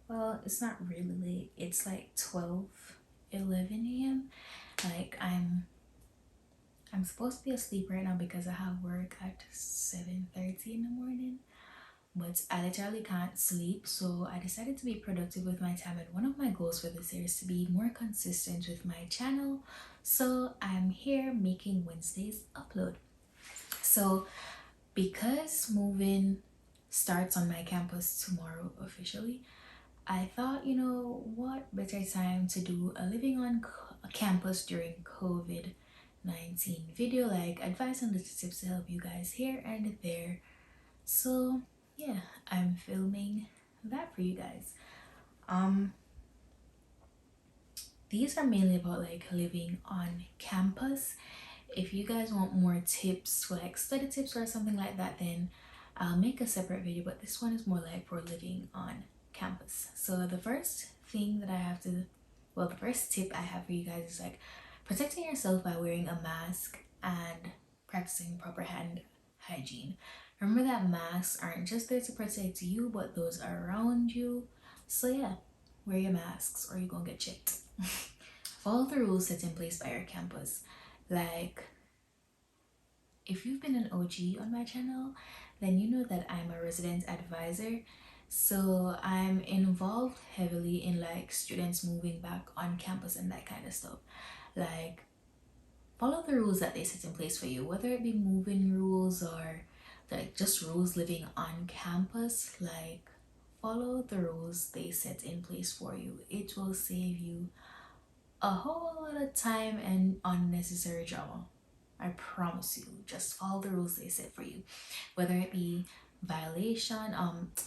Well, it's not really late. It's like 12:11 a.m. Like I'm supposed to be asleep right now because I have work at 7:30 in the morning. But I literally can't sleep, so I decided to be productive with my time. And one of my goals for this year is to be more consistent with my channel. So I'm here making Wednesdays upload. So because moving starts on my campus tomorrow officially, I thought, what better time to do a living on campus during COVID-19 video, like advice and little tips to help you guys here and there. So yeah, I'm filming that for you guys. Um, these are mainly about like living on campus. If you guys want more tips, like study tips or something like that, then I'll make a separate video, but this one is more like for living on campus. So the first thing that I have to, well, the first tip I have for you guys is like protecting yourself by wearing a mask and practicing proper hand hygiene. Remember that masks aren't just there to protect you, but those around you. So yeah, wear your masks or you're gonna get checked. Follow the rules set in place by your campus. Like, if you've been an OG on my channel, then you know that I'm a resident advisor. So I'm involved heavily in like students moving back on campus and that kind of stuff. Like, follow the rules that they set in place for you, whether it be moving rules or like just rules living on campus. Like, follow the rules they set in place for you. It will save you a whole lot of time and unnecessary drama. I promise you. Just follow the rules they set for you, whether it be violation,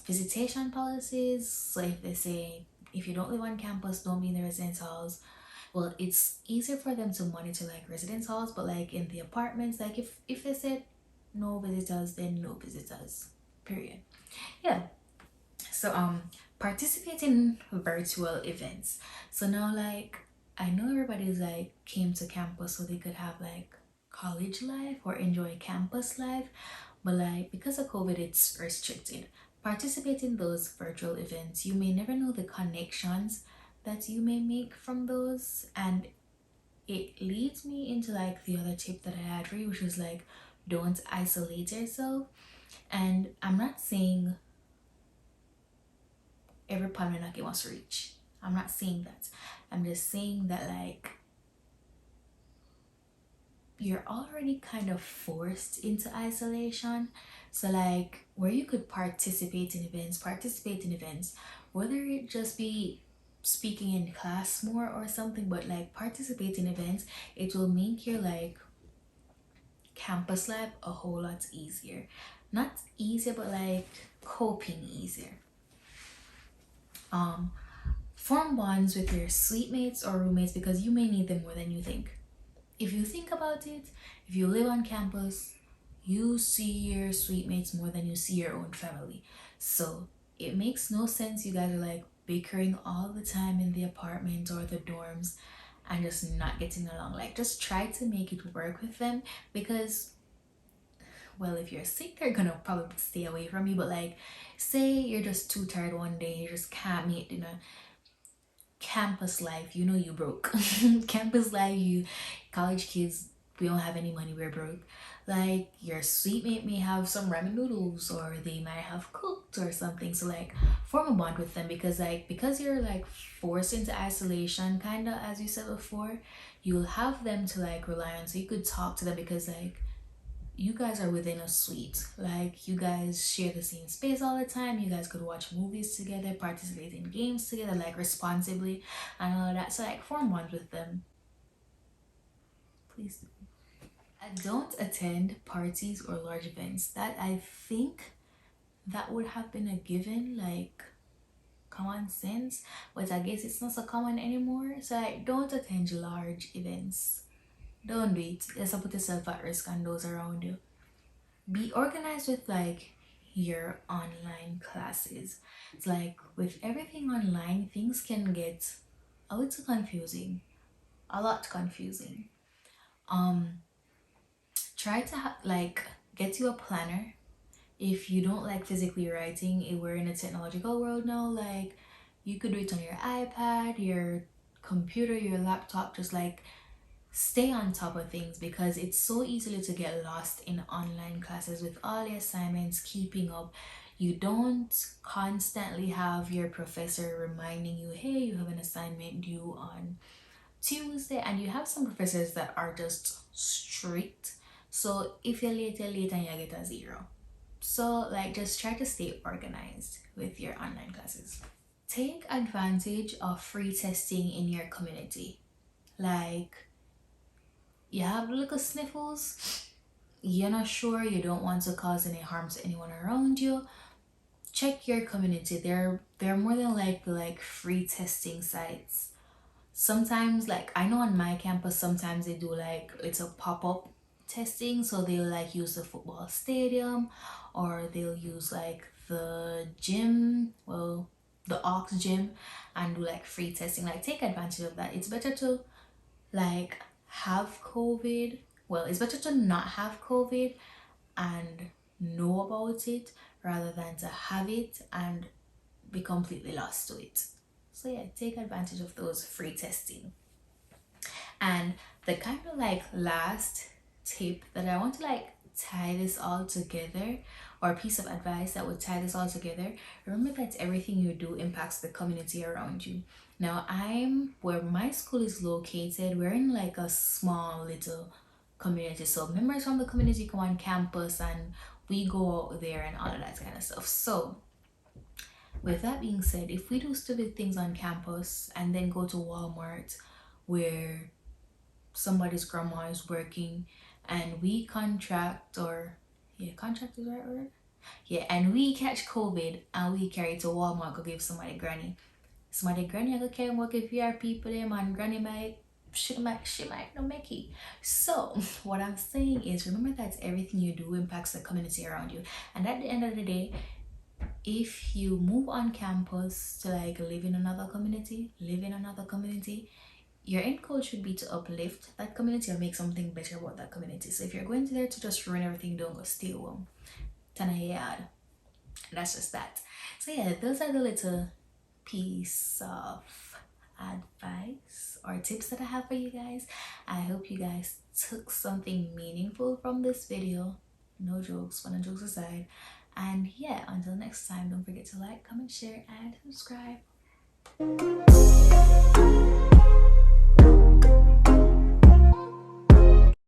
visitation policies. So if they say if you don't live on campus, don't be in the residence halls. Well, it's easier for them to monitor like residence halls, but like in the apartments, like if they said no visitors, then no visitors. Period. Yeah. So participate in virtual events. So now like I know everybody's like came to campus so they could have like college life or enjoy campus life, but like because of COVID it's restricted. Participate in those virtual events. You may never know the connections that you may make from those, and it leads me into like the other tip that I had for you, which was like don't isolate yourself. And I'm not saying every Palmenake wants to reach. I'm not saying that. I'm just saying that like you're already kind of forced into isolation. So like where you could participate in events, whether it just be speaking in class more or something, but like participate in events, it will make your like campus life a whole lot easier. Not easier, but like coping easier. Um, Form bonds with your suite mates or roommates because you may need them more than you think. If you think about it, if you live on campus, you see your suite mates more than you see your own family. So it makes no sense you guys are like bickering all the time in the apartment or the dorms and just not getting along. Like just try to make it work with them because well, if you're sick, they're gonna probably stay away from you. But like, say you're just too tired one day, you just can't make dinner. Campus life, you know you broke. Campus life, you college kids, we don't have any money, we're broke. Like your sweet mate may have some ramen noodles or they might have cooked or something. So like form a bond with them because you're like forced into isolation, kinda as you said before, you'll have them to like rely on. So you could talk to them because like you guys are within a suite. Like you guys share the same space all the time. You guys could watch movies together, participate in games together, like responsibly and all of that. So like form bonds with them. Please do. I don't attend parties or large events. That I think that would have been a given, like common sense, but I guess it's not so common anymore. So like don't attend large events. Don't do it. Just put yourself at risk and those around you. Be organized with like your online classes. It's like with everything online, things can get a little confusing, a lot confusing. Um, Try to like get you a planner. If you don't like physically writing, we're in a technological world now. Like You could do it on your iPad, your computer, your laptop. Just like stay on top of things, because it's so easily to get lost in online classes with all the assignments, keeping up. You don't constantly have your professor reminding you, hey, you have an assignment due on Tuesday. And you have some professors that are just strict, so if you're late, you're late and you get a zero. So like just try to stay organized with your online classes. Take advantage of free testing in your community. Like, you have little sniffles, you're not sure, you don't want to cause any harm to anyone around you, check your community. They're more than likely like free testing sites. Sometimes, like I know on my campus, sometimes they do like it's a pop-up testing, so they'll like use the football stadium, or they'll use like the gym, well, the aux gym, and do like free testing. Like take advantage of that. It's better to like have COVID, well, it's better to not have COVID and know about it, rather than to have it and be completely lost to it. So yeah, take advantage of those free testing. And the kind of like last tip that I want to like tie this all together, or a piece of advice that would tie this all together, remember that everything you do impacts the community around you. Now, I'm where my school is located, we're in like a small little community, so members from the community come on campus and we go out there and all of that kind of stuff. So with that being said, if we do stupid things on campus and then go to Walmart where somebody's grandma is working, and we contract, or yeah, contract is the right word, yeah, and we catch COVID and we carry it to Walmart, go give somebody granny I go carry work if you are people them, and granny might she might not make it. So what I'm saying is, remember that everything you do impacts the community around you. And at the end of the day, if you move on campus to like live in another community, your end goal should be to uplift that community or make something better about that community. So if you're going to there to just ruin everything, don't go, stay home. Tanayad. That's just that. So yeah, those are the little piece of advice or tips that I have for you guys. I hope you guys took something meaningful from this video. No jokes, fun and jokes aside. And yeah, until next time, don't forget to like, comment, share, and subscribe.